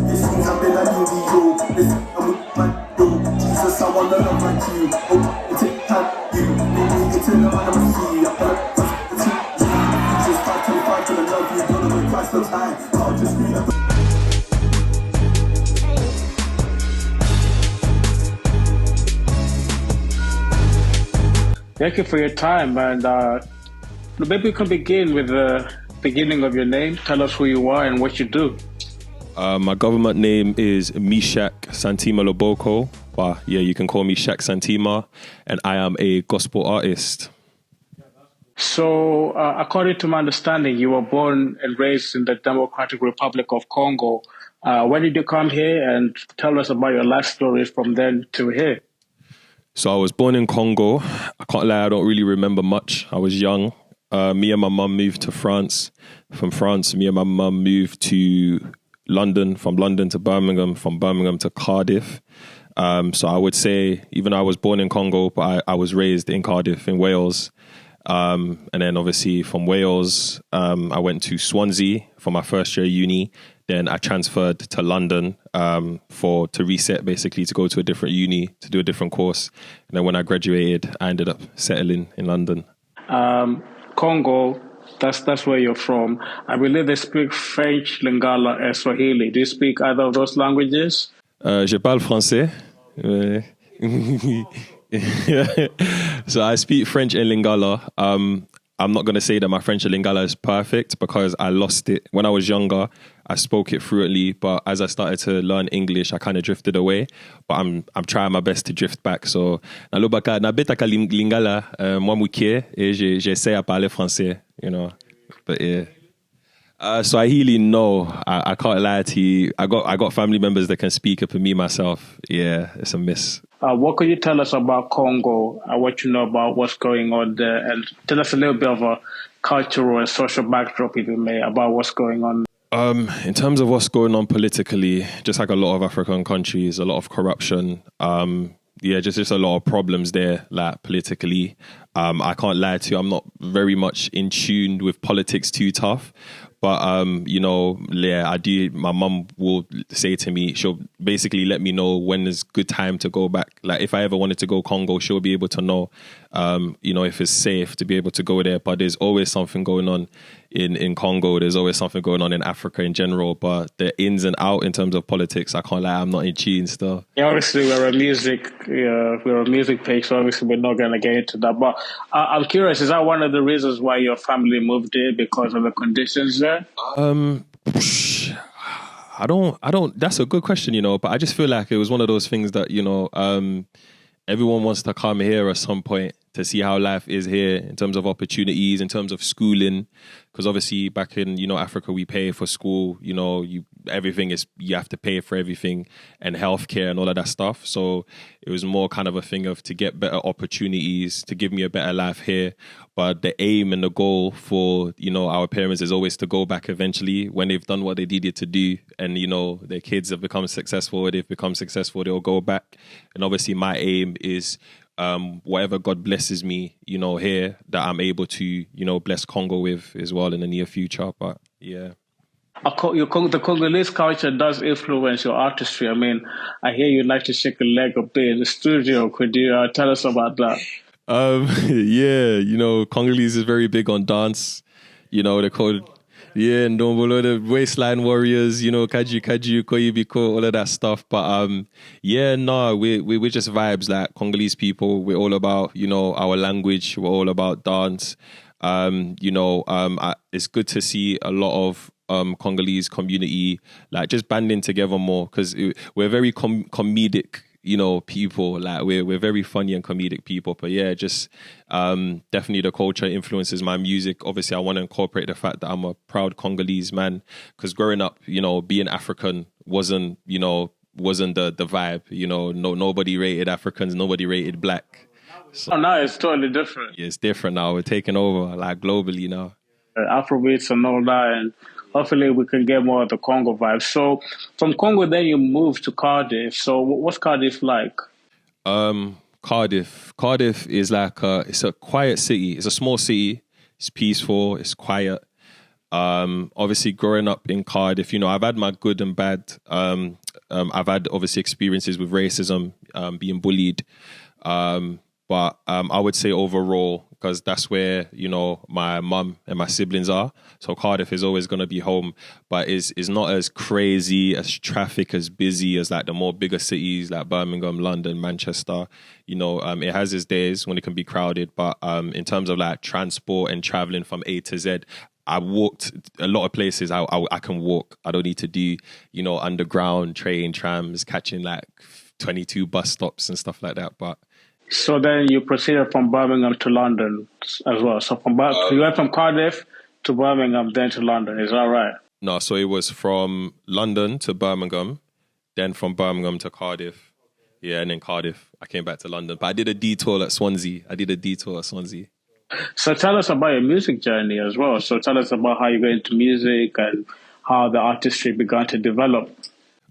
It seems I've been like you, this I'm with my do. Jesus, I wanna love like you. Oh, it's it time you. Maybe it's in the mind of a sea. I feel like it's just 525 to the love you. Don't know when Christ looks high. I'll just be like. Thank you for your time, and maybe we can begin with the beginning of your name. Tell us who you are and what you do. My government name is Meak Santima Loboko, but yeah, you can call me Shak Santima, and I am a gospel artist. So, according to my understanding, you were born and raised in the Democratic Republic of Congo. When did you come here? And tell us about your life stories from then to here. So I was born in Congo. I can't lie, I don't really remember much. I was young. Me and my mum moved to France. From France, me and my mum moved to London, from London to Birmingham, from Birmingham to Cardiff. So I would say, even though I was born in Congo, but I was raised in Cardiff, in Wales. And then obviously from Wales, I went to Swansea for my first year uni. Then I transferred to London to reset, basically, to go to a different uni, to do a different course. And then when I graduated, I ended up settling in London. Congo, that's where you're from. I believe they speak French, Lingala, and Swahili. Do you speak either of those languages? Je parle français. So I speak French and Lingala. I'm not going to say that my French and Lingala is perfect because I lost it. When I was younger, I spoke it fluently, but as I started to learn English, I kind of drifted away. But I'm trying my best to drift back. So, nalobaka na betaka Lingala, moi mukie, et j'essaie à parler français, you know. But yeah. Swahili, no, I can't lie to you. I got family members that can speak it for me myself. Yeah, it's a miss. What could you tell us about Congo, what you know about what's going on there, and tell us a little bit of a cultural and social backdrop, if you may, about what's going on? In terms of what's going on politically, just like a lot of African countries, a lot of corruption. Just a lot of problems there, like politically. I can't lie to you, I'm not very much in tune with politics too tough. But, I do. My mum will say to me, she'll basically let me know when is good time to go back. Like if I ever wanted to go Congo, she'll be able to know, if it's safe to be able to go there. But there's always something going on in Congo. There's always something going on in Africa in general. But the ins and out in terms of politics, I can't lie, I'm not in tune still. Yeah, obviously we're a music page, so obviously we're not going to get into that. But I'm curious, is that one of the reasons why your family moved there, because of the conditions there? I don't, that's a good question, but I just feel like it was one of those things that, everyone wants to come here at some point to see how life is here in terms of opportunities, in terms of schooling. Because obviously back in, Africa, we pay for school, everything is, you have to pay for everything, and healthcare and all of that stuff. So it was more kind of a thing of to get better opportunities, to give me a better life here. But the aim and the goal for, our parents is always to go back eventually when they've done what they needed to do. And, their kids have become successful, they've become successful, they'll go back. And obviously my aim is whatever God blesses me, here, that I'm able to, bless Congo with as well in the near future. But yeah. The Congolese culture does influence your artistry. I mean, I hear you like to shake a leg a bit in the studio. Could you tell us about that? Congolese is very big on dance. They're called, Ndombolo, the Waistline Warriors, Kaju, Koyibiko, all of that stuff. But we're just vibes, like Congolese people. We're all about, our language. We're all about dance. It's good to see a lot of Congolese community like just banding together more, because we're very comedic, people. Like we're very funny and comedic people. But yeah, just definitely the culture influences my music. Obviously, I want to incorporate the fact that I'm a proud Congolese man, because growing up, being African wasn't the vibe. Nobody rated Africans, nobody rated black. So now it's totally different. Yeah, it's different now. We're taking over like globally now. Afrobeats and all that, and hopefully we can get more of the Congo vibe. So from Congo, then you moved to Cardiff. So what's Cardiff like? Cardiff is like it's a quiet city. It's a small city. It's peaceful. It's quiet. Obviously, growing up in Cardiff, I've had my good and bad. I've had obviously experiences with racism, being bullied. But I would say overall, because that's where, my mum and my siblings are. So Cardiff is always going to be home, but is not as crazy, as traffic, as busy as like the more bigger cities like Birmingham, London, Manchester. It has its days when it can be crowded, but in terms of like transport and traveling from A to Z, I walked a lot of places. I can walk. I don't need to do, underground train, trams, catching like 22 bus stops and stuff like that. But So then you proceeded from Birmingham to London as well. So you went from Cardiff to Birmingham, then to London. Is that right? no, so it was from London to Birmingham, then from Birmingham to Cardiff. Yeah, and then Cardiff, I came back to London. But I did a detour at Swansea. So tell us about your music journey as well. So tell us about how you got into music and how the artistry began to develop.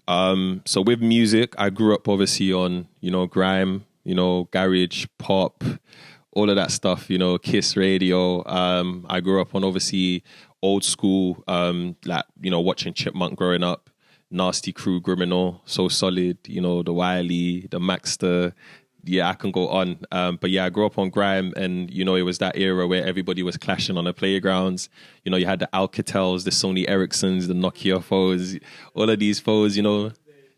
So with music, I grew up obviously on, grime, garage, pop, all of that stuff, Kiss radio. I grew up on obviously old school, watching Chipmunk growing up, Nasty Crew, Criminal, So Solid, the Wiley, the Maxter. Yeah, I can go on. But yeah, I grew up on grime and, it was that era where everybody was clashing on the playgrounds. You had the Alcatels, the Sony Ericssons, the Nokia phones, all of these phones,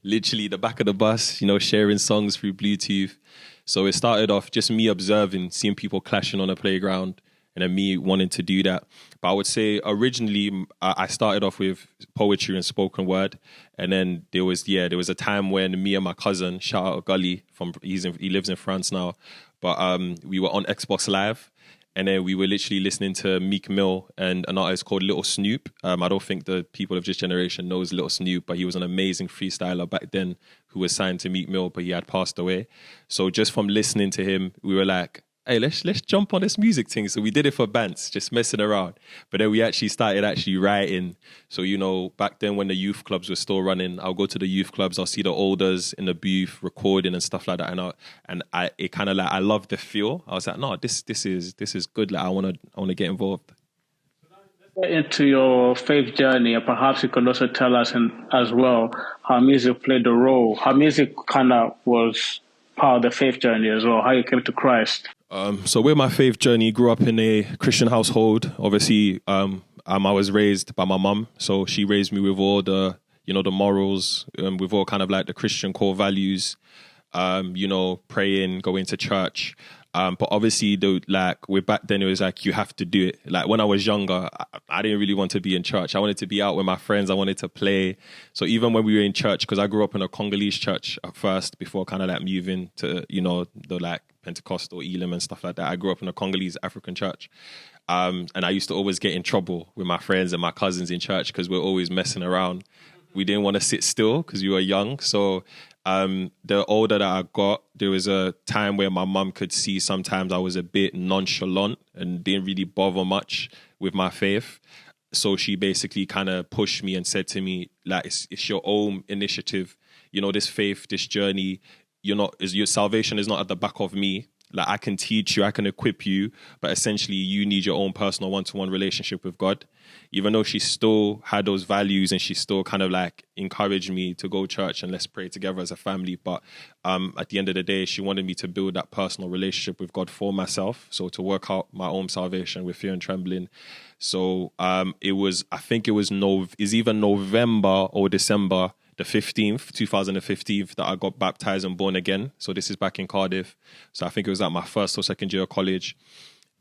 literally the back of the bus, sharing songs through Bluetooth. So it started off just me observing, seeing people clashing on a playground, and then me wanting to do that. But I would say originally I started off with poetry and spoken word, and then there was a time when me and my cousin, shout out Gully, he lives in France now, but we were on Xbox Live. And then we were literally listening to Meak Mill and an artist called Little Snoop. I don't think the people of this generation knows Little Snoop, but he was an amazing freestyler back then who was signed to Meak Mill, but he had passed away. So just from listening to him, we were like, hey, let's jump on this music thing. So we did it for bands, just messing around. But then we actually started writing. So, back then when the youth clubs were still running, I'll go to the youth clubs, I'll see the olders in the booth recording and stuff like that. I loved the feel. I was like, no, this is good. Like I wanna get involved. Get into your faith journey, and perhaps you could also tell us as well how music played a role, how music kind of was part of the faith journey as well, how you came to Christ. So with my faith journey, grew up in a Christian household. Obviously, I was raised by my mum, so she raised me with all the, the morals, with all kind of like the Christian core values, praying, going to church. But obviously, with back then, it was like, you have to do it. Like when I was younger, I didn't really want to be in church. I wanted to be out with my friends. I wanted to play. So even when we were in church, because I grew up in a Congolese church at first before kind of like moving to, the like Pentecostal Elam and stuff like that. I grew up in a Congolese African church. And I used to always get in trouble with my friends and my cousins in church because we're always messing around. We didn't want to sit still because we were young. So the older that I got, there was a time where my mum could see sometimes I was a bit nonchalant and didn't really bother much with my faith. So she basically kind of pushed me and said to me, like, it's your own initiative. This faith, this journey, your salvation is not at the back of me. Like I can teach you, I can equip you, but essentially you need your own personal one-to-one relationship with God. Even though she still had those values and she still kind of like encouraged me to go to church and let's pray together as a family. But at the end of the day, she wanted me to build that personal relationship with God for myself. So to work out my own salvation with fear and trembling. So it was either November or December the 15th, 2015, that I got baptized and born again. So this is back in Cardiff. So I think it was like my first or second year of college.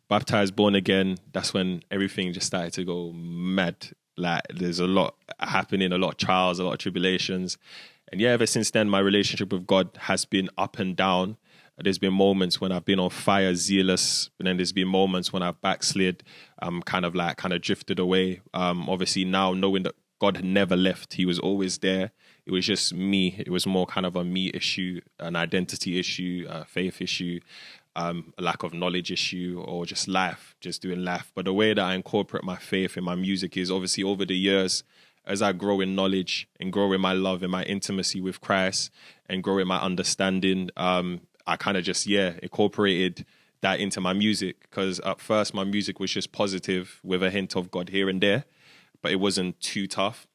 Baptized, born again. That's when everything just started to go mad. Like there's a lot happening, a lot of trials, a lot of tribulations. And yeah, ever since then, my relationship with God has been up and down. There's been moments when I've been on fire, zealous, and then there's been moments when I've backslid, kind of drifted away. Obviously now knowing that God had never left. He was always there. It was just me. It was more kind of a me issue, an identity issue, a faith issue, a lack of knowledge issue, or just life, just doing life. But the way that I incorporate my faith in my music is obviously over the years, as I grow in knowledge and grow in my love and my intimacy with Christ and grow in my understanding, I kind of just, incorporated that into my music. Because at first my music was just positive with a hint of God here and there. but it wasn't too tough.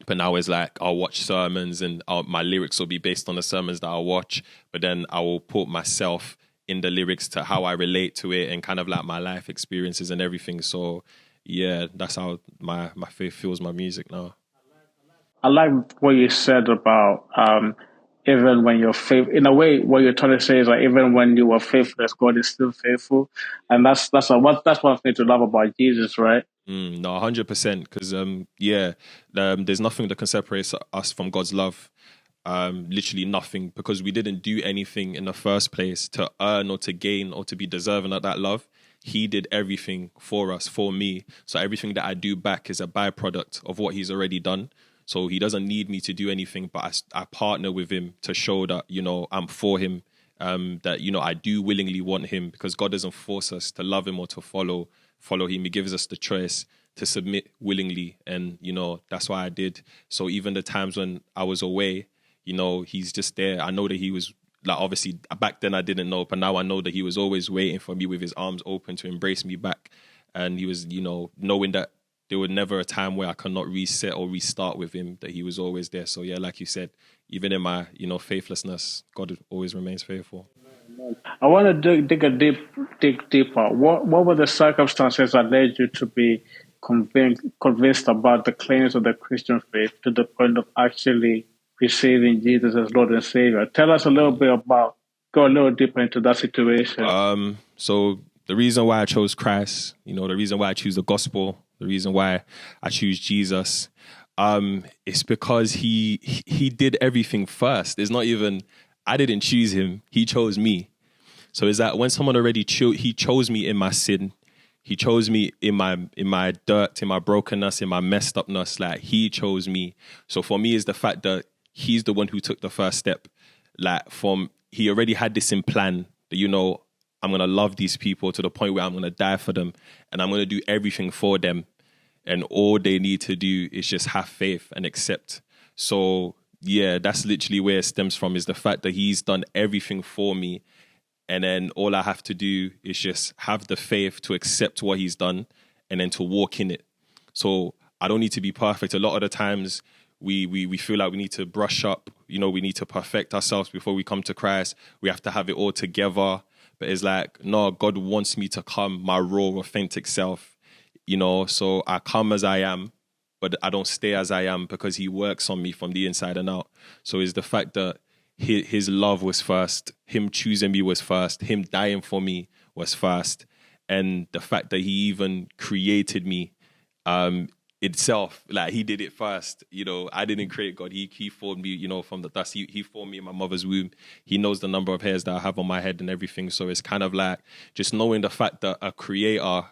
But now it's like I'll watch sermons and my lyrics will be based on the sermons that I'll watch, but then I will put myself in the lyrics to how I relate to it and kind of like my life experiences and everything. So yeah, that's how my faith fuels my music now. I like what you said about even when you're faithful. In a way, what you're trying to say is like even when you were faithless, God is still faithful, and that's one thing to love about Jesus, right? No, 100%. Because there's nothing that can separate us from God's love. Literally nothing, because we didn't do anything in the first place to earn or to gain or to be deserving of that love. He did everything for us, for me. So everything that I do back is a byproduct of what he's already done. So he doesn't need me to do anything, but I partner with him to show that, I'm for him, that, I do willingly want him, because God doesn't force us to love him or to follow him. He gives us the choice to submit willingly. And, that's why I did. So even the times when I was away, he's just there. I know that he was, like, obviously back then I didn't know, but now I know that he was always waiting for me with his arms open to embrace me back. And he was, knowing that there was never a time where I cannot reset or restart with him, that he was always there. So yeah, like you said, even in my, faithlessness, God always remains faithful. I want to dig deeper. What were the circumstances that led you to be convinced about the claims of the Christian faith to the point of actually receiving Jesus as Lord and Savior? Tell us a little bit go a little deeper into that situation. So the reason why I chose Christ, the reason why I choose the gospel, the reason why I choose Jesus, it's because he did everything first. It's not even, I didn't choose him, he chose me. So it's that when someone already he chose me in my sin, he chose me in my dirt, in my brokenness, in my messed upness, like he chose me. So for me, it's the fact that he's the one who took the first step. Like he already had this in plan that, I'm going to love these people to the point where I'm going to die for them, and I'm going to do everything for them. And all they need to do is just have faith and accept. So yeah, that's literally where it stems from, is the fact that he's done everything for me. And then all I have to do is just have the faith to accept what he's done and then to walk in it. So I don't need to be perfect. A lot of the times we feel like we need to brush up, we need to perfect ourselves before we come to Christ. We have to have it all together. But it's like, no, God wants me to come my raw, authentic self, so I come as I am, but I don't stay as I am, because he works on me from the inside and out. So it's the fact that his love was first, him choosing me was first, him dying for me was first, and the fact that he even created me itself, like he did it first. I didn't create God. He formed me, from the dust. He formed me in my mother's womb. He knows the number of hairs that I have on my head and everything. So it's kind of like just knowing the fact that a creator,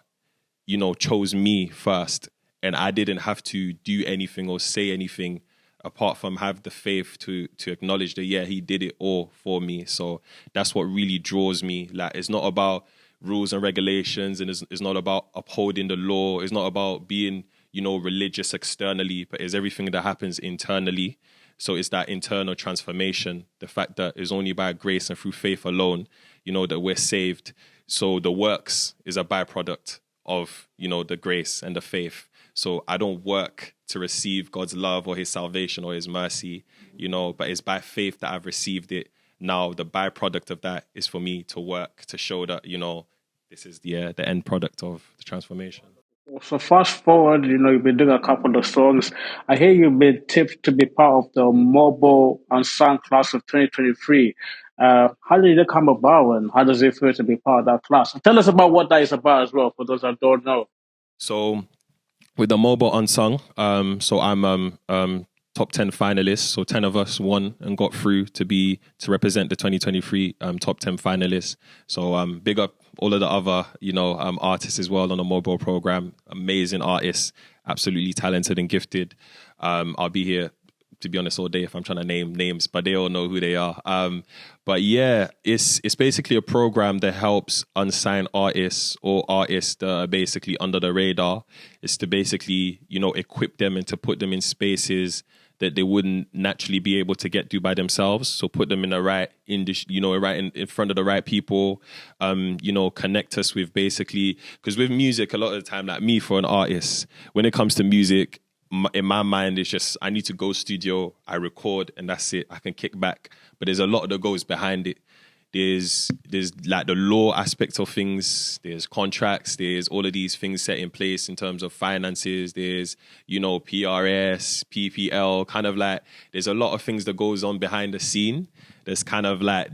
chose me first, and I didn't have to do anything or say anything apart from have the faith to acknowledge that, yeah, he did it all for me. So that's what really draws me. Like, it's not about rules and regulations, and it's not about upholding the law. It's not about being, religious externally, but it's everything that happens internally. So it's that internal transformation, the fact that it's only by grace and through faith alone, that we're saved. So the works is a byproduct of, the grace and the faith. So I don't work to receive God's love or his salvation or his mercy, but it's by faith that I've received it. Now, the byproduct of that is for me to work to show that, this is the end product of the transformation. So fast forward, you've been doing a couple of songs. I hear you've been tipped to be part of the Mobile Unsung class of 2023. How did it come about, and how does it feel to be part of that class? Tell us about what that is about as well, for those that don't know. So with the Mobile Unsung, so I'm top 10 finalists. So 10 of us won and got through to represent the 2023 top 10 finalists. So big up all of the other, artists as well on the mobile program. Amazing artists, absolutely talented and gifted. I'll be here, to be honest, all day if I'm trying to name names, but they all know who they are. But yeah, it's basically a program that helps unsigned artists or artists that are basically under the radar. It's to basically, equip them and to put them in spaces that they wouldn't naturally be able to get to by themselves. So put them in the right industry, right in front of the right people, connect us with basically, because with music, a lot of the time, like me for an artist, when it comes to music, in my mind, it's just, I need to go studio, I record, and that's it. I can kick back. But there's a lot that goes behind it. There's like the law aspect of things, there's contracts, there's all of these things set in place in terms of finances, there's, PRS, PPL, kind of like, there's a lot of things that goes on behind the scene. There's kind of like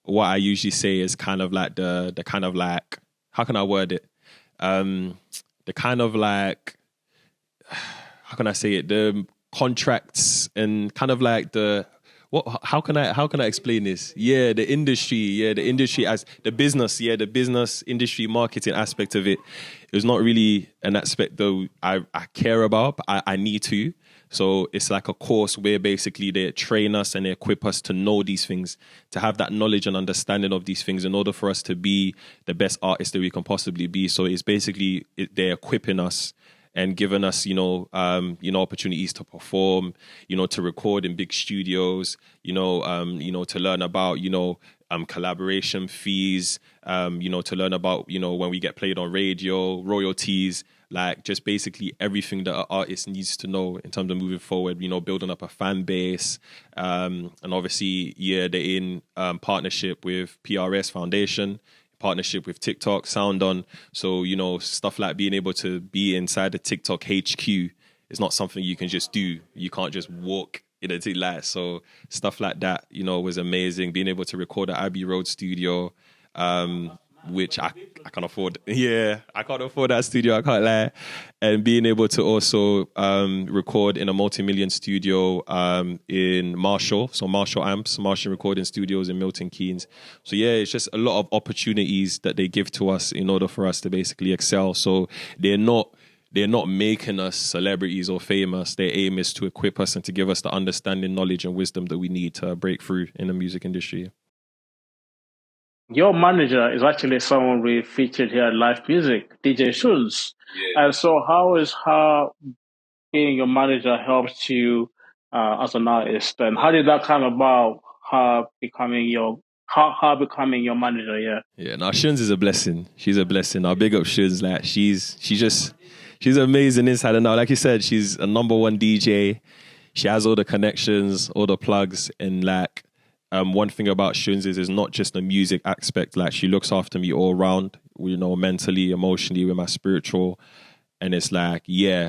what I usually say is kind of like the kind of like, how can I word it? The kind of like, how can I say it? The contracts and kind of like how can I explain this? The industry as the business industry marketing aspect of it is not really an aspect that I care about, but I need to. So it's like a course where basically they train us and they equip us to know these things, to have that knowledge and understanding of these things in order for us to be the best artists that we can possibly be. So it's basically they're equipping us and giving us, opportunities to perform, to record in big studios, to learn about, collaboration fees, to learn about, when we get played on radio, royalties, like just basically everything that an artist needs to know in terms of moving forward, building up a fan base. And obviously, they're in partnership with PRS Foundation, partnership with TikTok, Sound On. So, stuff like being able to be inside the TikTok HQ is not something you can just do. You can't just walk in a like. So stuff like that, was amazing. Being able to record at Abbey Road Studio, which I can't afford. Yeah, I can't afford that studio, I can't lie. And being able to also record in a multi-million studio in Marshall. So Marshall Amps, Marshall Recording Studios in Milton Keynes. So it's just a lot of opportunities that they give to us in order for us to basically excel. So they're not making us celebrities or famous. Their aim is to equip us and to give us the understanding, knowledge, and wisdom that we need to break through in the music industry. Your manager is actually someone we featured here at Live Music, DJ Schulz. Yeah. And so how is her being your manager helped you as an artist? And how did that come about, her becoming your manager? Yeah, no, Shuns is a blessing. She's a blessing. I'll big up Shuns. Like she's amazing inside and out. Like you said, she's a number one DJ. She has all the connections, all the plugs, and like one thing about Shuns is not just the music aspect. Like she looks after me all around, mentally, emotionally, with my spiritual, and it's like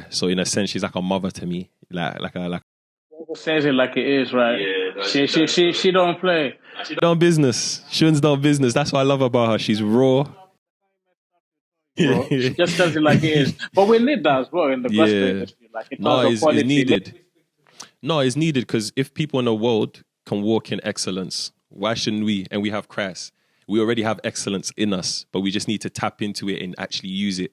so in a sense she's like a mother to me. Like says it like it is, right? Yeah, she don't play. She don't business. Shuns don't business. That's what I love about her. She's raw. She just says it like it is. But we need that as well in the gospel industry. Like it's needed. No, it's needed because if people in the world can walk in excellence, why shouldn't we? And we have Christ. We already have excellence in us, but we just need to tap into it and actually use it.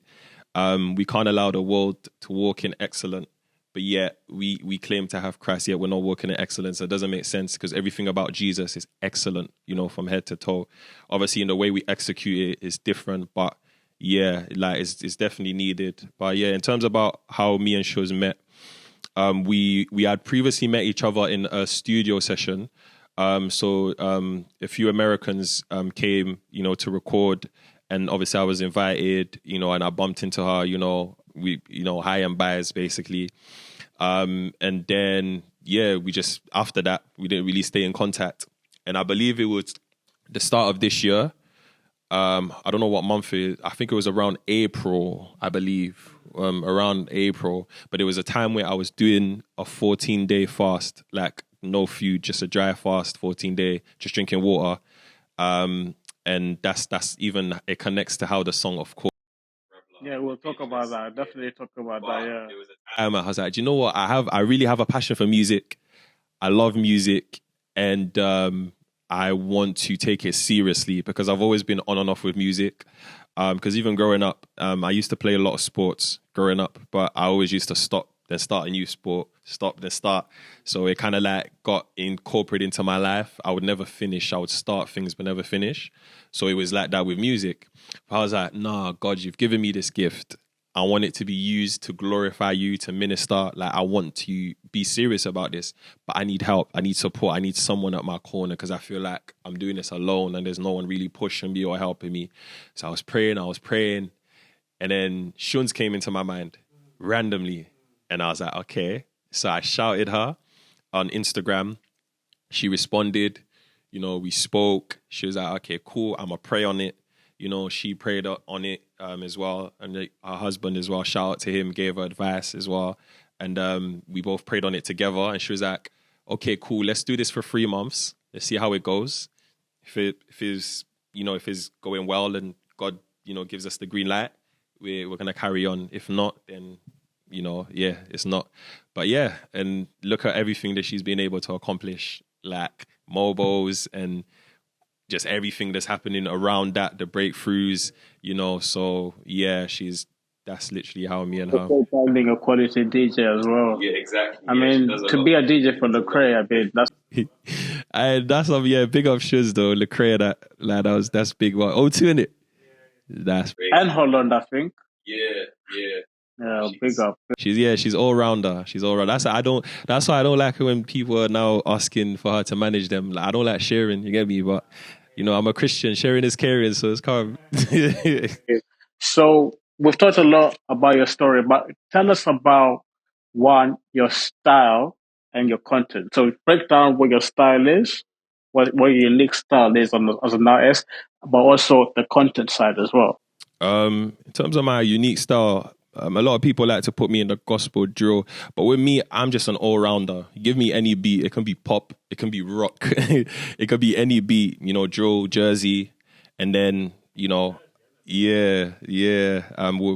We can't allow the world to walk in excellence, but yet we claim to have Christ, yet we're not walking in excellence. That doesn't make sense because everything about Jesus is excellent, from head to toe. Obviously, in the way we execute it is different, but it's definitely needed. But in terms about how me and Shuz met, we had previously met each other in a studio session. So a few Americans came, to record, and obviously I was invited, and I bumped into her, we, high and buys basically. And then, we just, after that, we didn't really stay in contact. And I believe it was the start of this year. I don't know what month it is. I think it was around April, I believe, around April. But it was a time where I was doing a 14-day fast, like no food, just a dry fast, 14-day, just drinking water. And that's even, it connects to how the song, of course. Yeah, we'll talk about that. Definitely talk about that, yeah. It was a time I was like, do you know what? I really have a passion for music. I love music. And I want to take it seriously because I've always been on and off with music. Because even growing up, I used to play a lot of sports growing up, but I always used to stop, then start a new sport, stop, then start. So it kind of like got incorporated into my life. I would never finish. I would start things, but never finish. So it was like that with music. I was like, nah, God, you've given me this gift. I want it to be used to glorify you, to minister. Like, I want to be serious about this, but I need help. I need support. I need someone at my corner because I feel like I'm doing this alone and there's no one really pushing me or helping me. So I was praying. And then Shuns came into my mind randomly. And I was like, okay. So I shouted her on Instagram. She responded. You know, we spoke. She was like, okay, cool. I'm going to pray on it. You know, she prayed on it as well. And her husband as well, shout out to him, gave her advice as well. And we both prayed on it together. And she was like, okay, cool, let's do this for 3 months. Let's see how it goes. If it's going well and God, gives us the green light, we're going to carry on. If not, then, it's not. But yeah, and look at everything that she's been able to accomplish, like mobiles and just everything that's happening around that, the breakthroughs, so yeah, that's literally how me and her. Being a quality DJ as well. Yeah, exactly. I mean, to be a DJ for Lecrae, I mean, that's... And that's big up shoes though, Lecrae, that's big one. O2 in it. That's big. And Holland, I think. Yeah. Yeah, big up. She's all rounder. That's why I don't like it when people are now asking for her to manage them. Like, I don't like sharing, you get me? But I'm a Christian. Sharing is caring, so it's calm. So we've talked a lot about your story, but tell us about your style and your content. So break down what your style is, what your unique style is as an artist, but also the content side as well. In terms of my unique style, a lot of people like to put me in the gospel drill, but with me, I'm just an all-rounder. Give me any beat. It can be pop, it can be rock, it could be any beat, drill, Jersey, and then, we're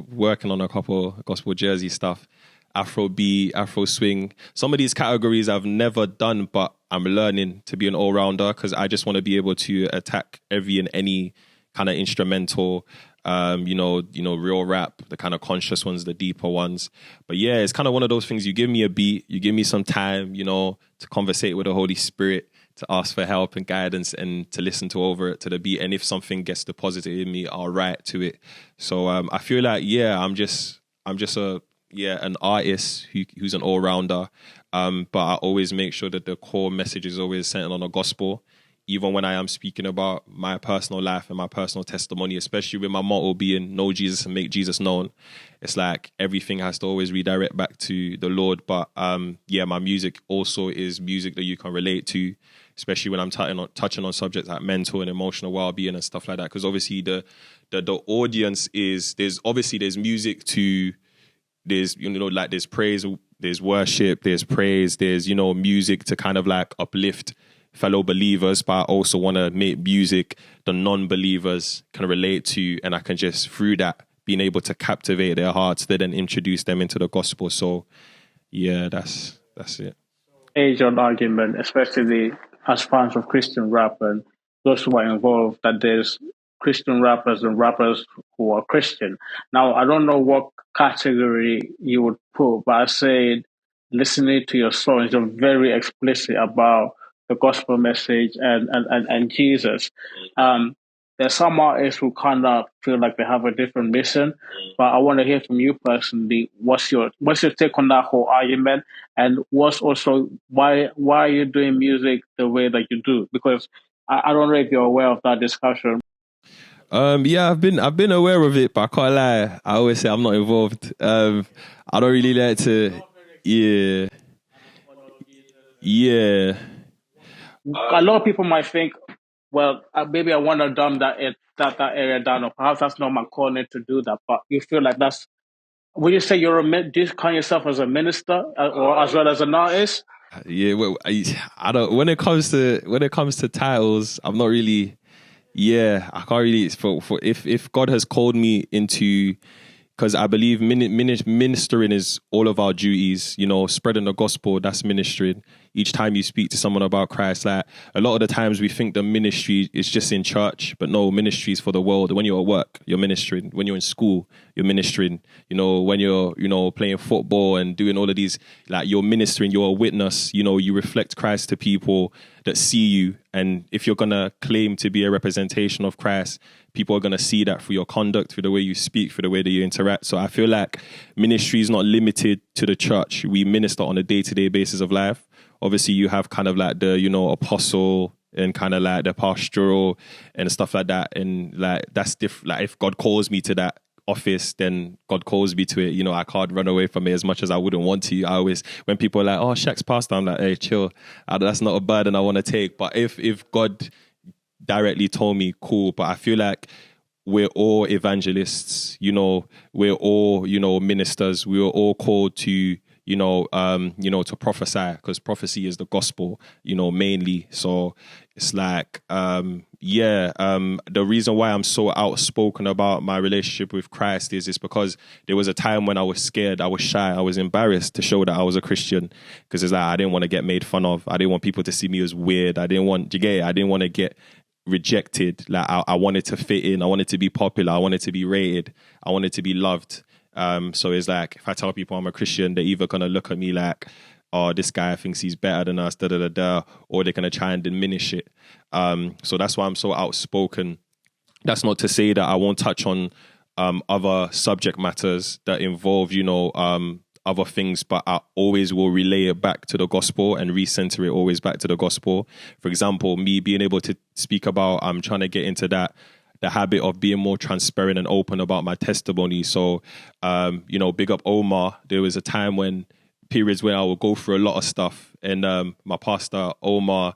working on a couple gospel Jersey stuff, Afro beat, Afro swing. Some of these categories I've never done, but I'm learning to be an all-rounder because I just want to be able to attack every and any kind of instrumental, real rap, the kind of conscious ones, the deeper ones. But yeah, it's kind of one of those things. You give me a beat, you give me some time, to conversate with the Holy Spirit, to ask for help and guidance and to listen over it to the beat. And if something gets deposited in me, I'll write to it. So I feel like, I'm just an artist who's an all-rounder. But I always make sure that the core message is always centered on the gospel. Even when I am speaking about my personal life and my personal testimony, especially with my motto being know Jesus and make Jesus known, it's like everything has to always redirect back to the Lord. But my music also is music that you can relate to, especially when I'm touching on subjects like mental and emotional well-being and stuff like that. Because obviously the audience there's music to, there's praise, there's worship, there's praise, there's music to kind of like uplift fellow believers, but I also want to make music the non-believers can relate to, and I can just, through that, being able to captivate their hearts, then introduce them into the gospel. So, yeah, that's it. Age-old argument, especially as fans of Christian rap and those who are involved, that there's Christian rappers and rappers who are Christian. Now, I don't know what category you would put, but I say listening to your songs, you're very explicit about the gospel message and Jesus. There's some artists who kind of feel like they have a different mission, but I want to hear from you personally. What's your take on that whole argument, and what's also why are you doing music the way that you do? Because I don't know if you're aware of that discussion. I've been aware of it, but I can't lie. I always say I'm not involved. I don't really like to. Yeah. A lot of people might think, well, maybe I want to dumb that area down, or perhaps that's not my calling to do that. But you feel like that's. Would you say do you count yourself as a minister or as well as an artist? Yeah, well, I don't. When it comes to titles, I'm not really. Yeah, I can't really. For if God has called me into, because I believe ministering is all of our duties. Spreading the gospel, that's ministering. each time you speak to someone about Christ, like a lot of the times we think the ministry is just in church, but no, ministry is for the world. When you're at work, you're ministering. When you're in school, you're ministering. You know, when you're, you know, playing football and doing all of these, like you're ministering, you're a witness, you know, you reflect Christ to people that see you. And if you're going to claim to be a representation of Christ, people are going to see that through your conduct, through the way you speak, through the way that you interact. So I feel like ministry is not limited to the church. We minister on a day-to-day basis of life. Obviously, you have kind of like the, you know, apostle and kind of like the pastoral and stuff like that. And like, that's different. Like if God calls me to that office, then God calls me to it. You know, I can't run away from it as much as I wouldn't want to. I always, when people are like, oh, Shaq's pastor, I'm like, hey, chill. That's not a burden I want to take. But if God directly told me, cool. But I feel like we're all evangelists, you know, we're all, you know, ministers. We were all called to, you know, to prophesy, because prophecy is the gospel, you know, mainly. So it's like, the reason why I'm so outspoken about my relationship with Christ is because there was a time when I was scared, I was shy, I was embarrassed to show that I was a Christian, because it's like I didn't want to get made fun of. I didn't want people to see me as weird. I didn't want to get rejected. Like I wanted to fit in. I wanted to be popular. I wanted to be rated. I wanted to be loved. So it's like, if I tell people I'm a Christian, they're either going to look at me like, oh, this guy thinks he's better than us, or they're going to try and diminish it. So that's why I'm so outspoken. That's not to say that I won't touch on other subject matters that involve, you know, other things, but I always will relay it back to the gospel and recenter it always back to the gospel. For example, me being able to speak about, I'm trying to get into that, the habit of being more transparent and open about my testimony. So, you know, big up Omar. There was a time when periods where I would go through a lot of stuff, and my pastor Omar,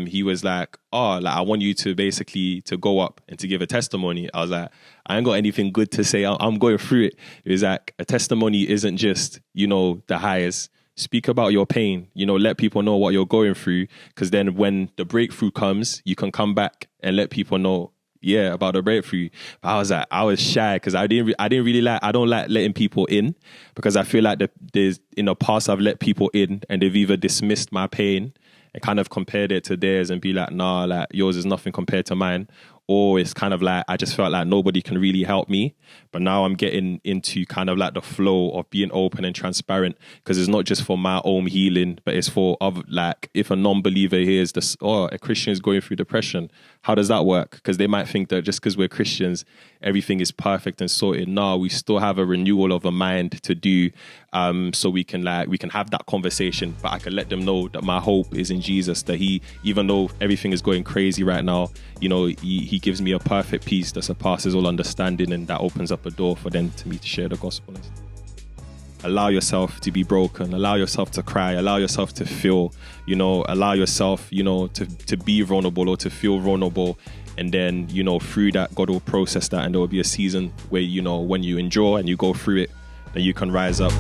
he was like, oh, like I want you to basically to go up and to give a testimony. I was like, I ain't got anything good to say. I'm going through it. It was like, a testimony isn't just, you know, the highs. Speak about your pain, you know, let people know what you're going through, because then when the breakthrough comes, you can come back and let people know, yeah, about the breakthrough. But I was shy because I don't like letting people in, because I feel like there's in the past I've let people in and they've either dismissed my pain and kind of compared it to theirs and be like, nah, like yours is nothing compared to mine. Or it's kind of like, I just felt like nobody can really help me. But now I'm getting into kind of like the flow of being open and transparent, because it's not just for my own healing, but it's for other, like if a non-believer hears this, oh, a Christian is going through depression, how does that work? Because they might think that just because we're Christians, everything is perfect and sorted. No, we still have a renewal of a mind to do. So we can have that conversation, but I can let them know that my hope is in Jesus, that he, even though everything is going crazy right now, you know, he gives me a perfect peace that surpasses all understanding, and that opens up a door for them to me to share the gospel. Allow yourself to be broken, allow yourself to cry, allow yourself to feel, you know, allow yourself, you know, to be vulnerable or to feel vulnerable. And then, you know, through that, God will process that, and there will be a season where, you know, when you endure and you go through it, then you can rise up.